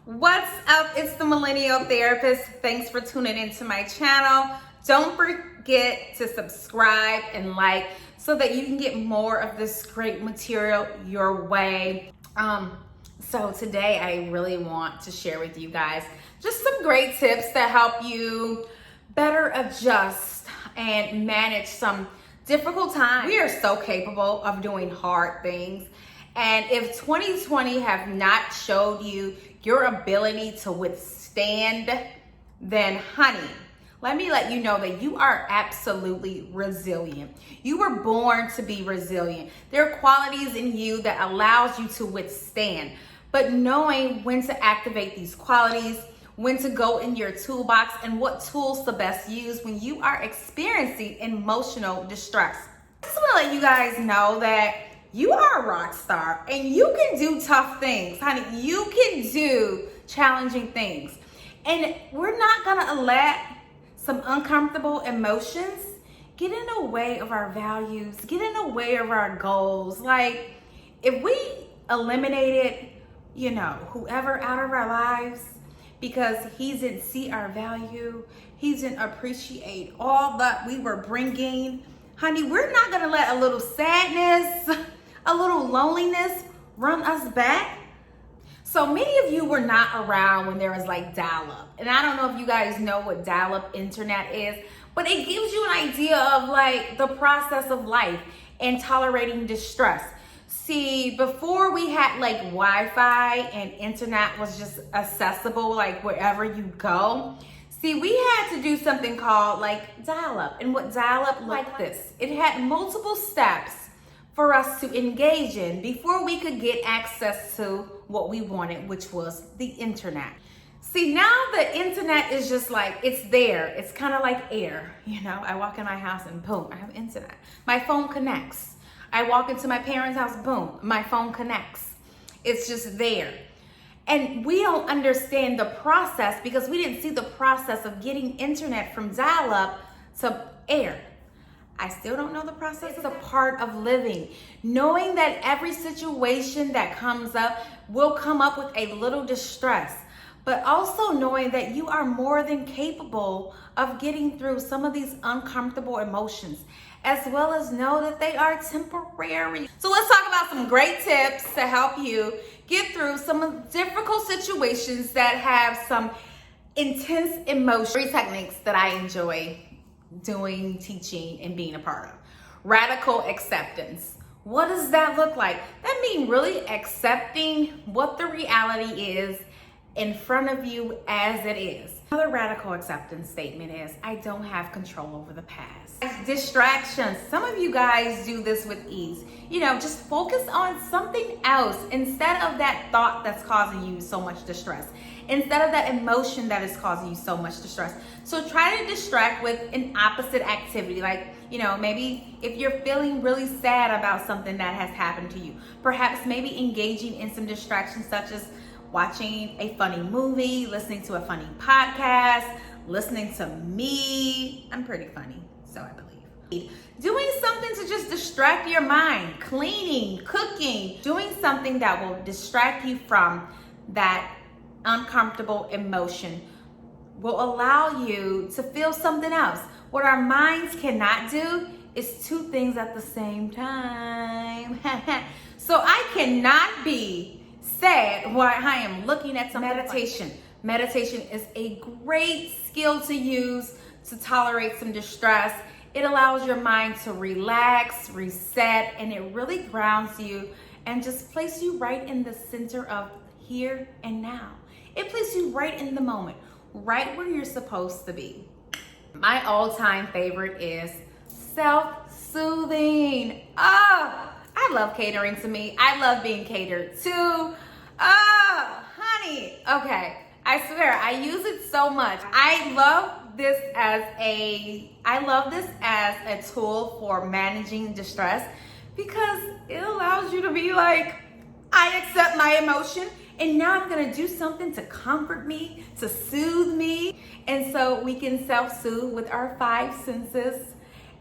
What's up? It's the Millennial Therapist. Thanks for tuning into my channel. Don't forget to subscribe and like so that you can get more of this great material your way. So today I really want to share with you guys just some great tips to help you better adjust and manage some difficult times. We are so capable of doing hard things. And if 2020 have not showed you your ability to withstand, then honey, let me let you know that you are absolutely resilient. You were born to be resilient. There are qualities in you that allows you to withstand, but knowing when to activate these qualities, when to go in your toolbox, and what tools to best use when you are experiencing emotional distress. I just want to let you guys know that you are a rock star and you can do tough things, honey. You can do challenging things. And we're not gonna let some uncomfortable emotions get in the way of our values, get in the way of our goals. Like, if we eliminated, whoever out of our lives because he didn't see our value, he didn't appreciate all that we were bringing, honey, we're not gonna let a little sadness, a little loneliness run us back. So many of you were not around when there was like dial-up. And I don't know if you guys know what dial-up internet is, but it gives you an idea of like the process of life and tolerating distress. See, before we had like Wi-Fi and internet was just accessible like wherever you go, see, we had to do something called like dial-up. And what dial-up like this, it had multiple steps for us to engage in before we could get access to what we wanted, which was the internet. See, now the internet is just like, it's there. It's kind of like air, I walk in my house and boom, I have internet. My phone connects. I walk into my parents' house, boom, my phone connects. It's just there. And we don't understand the process because we didn't see the process of getting internet from dial-up to air. I still don't know the process. It's a part of living. Knowing that every situation that comes up will come up with a little distress, but also knowing that you are more than capable of getting through some of these uncomfortable emotions, as well as know that they are temporary. So let's talk about some great tips to help you get through some of the difficult situations that have some intense emotions. 3 techniques that I enjoy doing, teaching, and being a part of. Radical acceptance. What does that look like? That means really accepting what the reality is in front of you as it is. Another radical acceptance statement is, I don't have control over the past. Distractions. Some of you guys do this with ease. Just focus on something else instead of that thought that's causing you so much distress, instead of that emotion that is causing you so much distress. So try to distract with an opposite activity. Like, maybe if you're feeling really sad about something that has happened to you, perhaps maybe engaging in some distractions such as watching a funny movie, listening to a funny podcast, listening to me. I'm pretty funny, so I believe. Doing something to just distract your mind, cleaning, cooking, doing something that will distract you from that uncomfortable emotion will allow you to feel something else. What our minds cannot do is 2 things at the same time. So I cannot be sad while I am looking at some meditation. Meditation is a great skill to use to tolerate some distress. It allows your mind to relax, reset, and it really grounds you and just places you right in the center of here and now. It places you right in the moment, right where you're supposed to be. My all-time favorite is self-soothing. Oh, I love catering to me. I love being catered to. Oh, honey. Okay, I swear, I use it so much. I love this as a tool for managing distress because it allows you to be like, I accept my emotion and now I'm gonna do something to comfort me, to soothe me. And so we can self-soothe with our 5 senses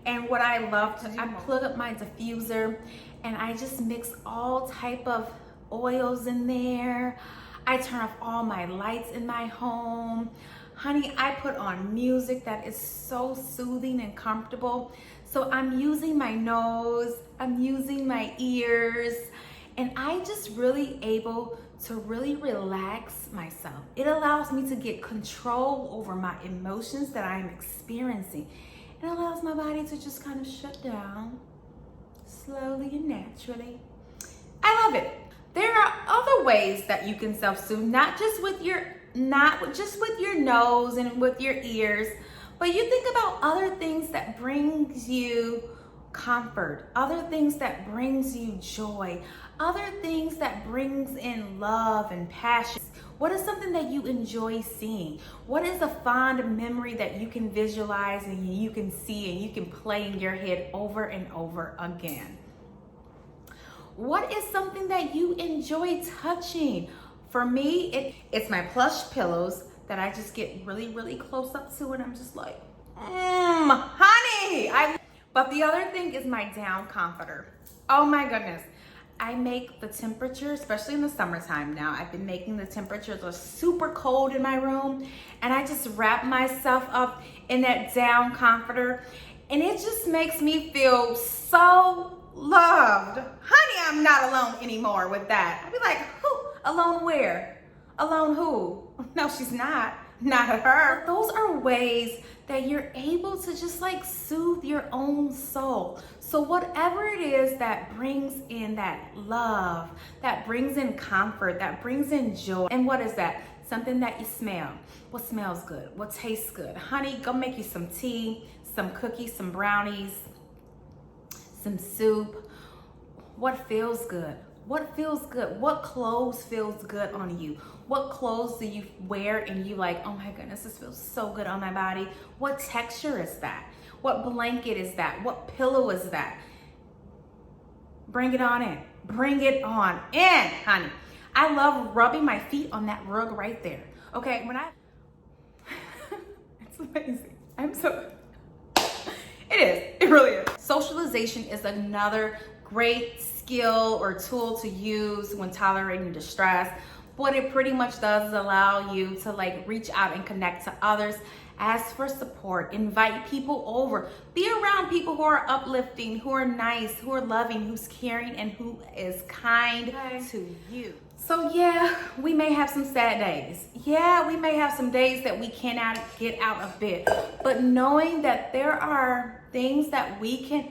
And what I love to do, I plug up my diffuser and I just mix all type of oils in there. I turn off all my lights in my home. Honey, I put on music that is so soothing and comfortable. So I'm using my nose, I'm using my ears, and I just really able to really relax myself. It allows me to get control over my emotions that I'm experiencing. It allows my body to just kind of shut down slowly and naturally. I love it. There are other ways that you can self-soothe, not just with your nose and with your ears, but you think about other things that brings you comfort, other things that brings you joy, other things that brings in love and passion. What is something that you enjoy seeing? What is a fond memory that you can visualize and you can see and you can play in your head over and over again? What is something that you enjoy touching? For me, it's my plush pillows that I just get really, really close up to, and I'm just like, honey. But the other thing is my down comforter. Oh my goodness. I make the temperature, especially in the summertime now, I've been making the temperatures are super cold in my room, and I just wrap myself up in that down comforter, and it just makes me feel so loved. Honey, I'm not alone anymore with that. I'd be like, who? Alone where? Alone who? No, she's not. Not her. Those are ways that you're able to just like soothe your own soul. So whatever it is that brings in that love, that brings in comfort, that brings in joy. And what is that? Something that you smell. What smells good? What tastes good? Honey, go make you some tea, some cookies, some brownies, some soup. What feels good? What feels good? What clothes feels good on you? What clothes do you wear and you like, oh my goodness, this feels so good on my body? What texture is that? What blanket is that? What pillow is that? Bring it on in. Bring it on in, honey. I love rubbing my feet on that rug right there. Okay, it's amazing. It is, it really is. Socialization is another great skill or tool to use when tolerating distress. What it pretty much does is allow you to like reach out and connect to others, ask for support, invite people over, be around people who are uplifting, who are nice, who are loving, who's caring, and who is kind to you. So yeah, we may have some sad days. Yeah, we may have some days that we cannot get out of bed, but knowing that there are things that we can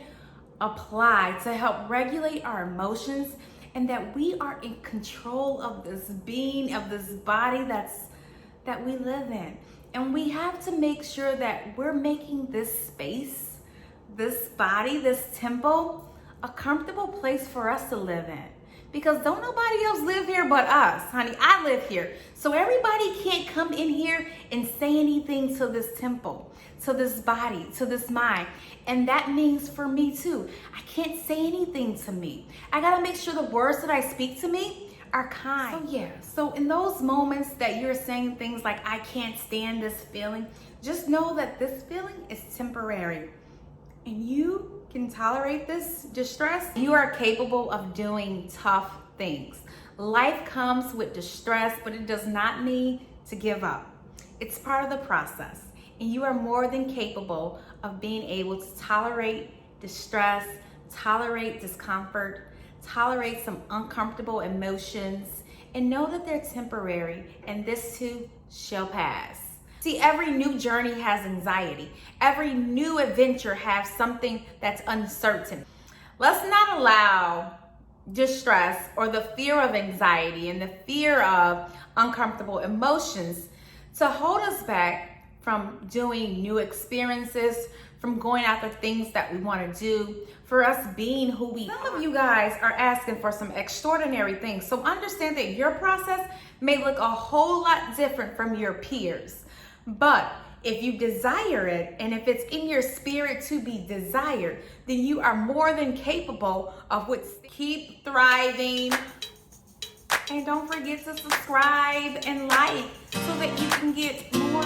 apply to help regulate our emotions, and that we are in control of this being, of this body that we live in. And we have to make sure that we're making this space, this body, this temple, a comfortable place for us to live in. Because don't nobody else live here but us, honey. I live here. So everybody can't come in here and say anything to this temple, to this body, to this mind. And that means for me too. I can't say anything to me. I gotta make sure the words that I speak to me are kind. So yeah, so in those moments that you're saying things like, I can't stand this feeling, just know that this feeling is temporary. And you can tolerate this distress. You are capable of doing tough things. Life comes with distress, but it does not mean to give up. It's part of the process. And you are more than capable of being able to tolerate distress, tolerate discomfort, tolerate some uncomfortable emotions, and know that they're temporary, and this too shall pass. See, every new journey has anxiety. Every new adventure has something that's uncertain. Let's not allow distress or the fear of anxiety and the fear of uncomfortable emotions to hold us back from doing new experiences, from going after things that we want to do, for us being who we are. Some of you guys are asking for some extraordinary things, so understand that your process may look a whole lot different from your peers. But if you desire it, and if it's in your spirit to be desired, then you are more than capable of what. Keep thriving. And don't forget to subscribe and like so that you can get more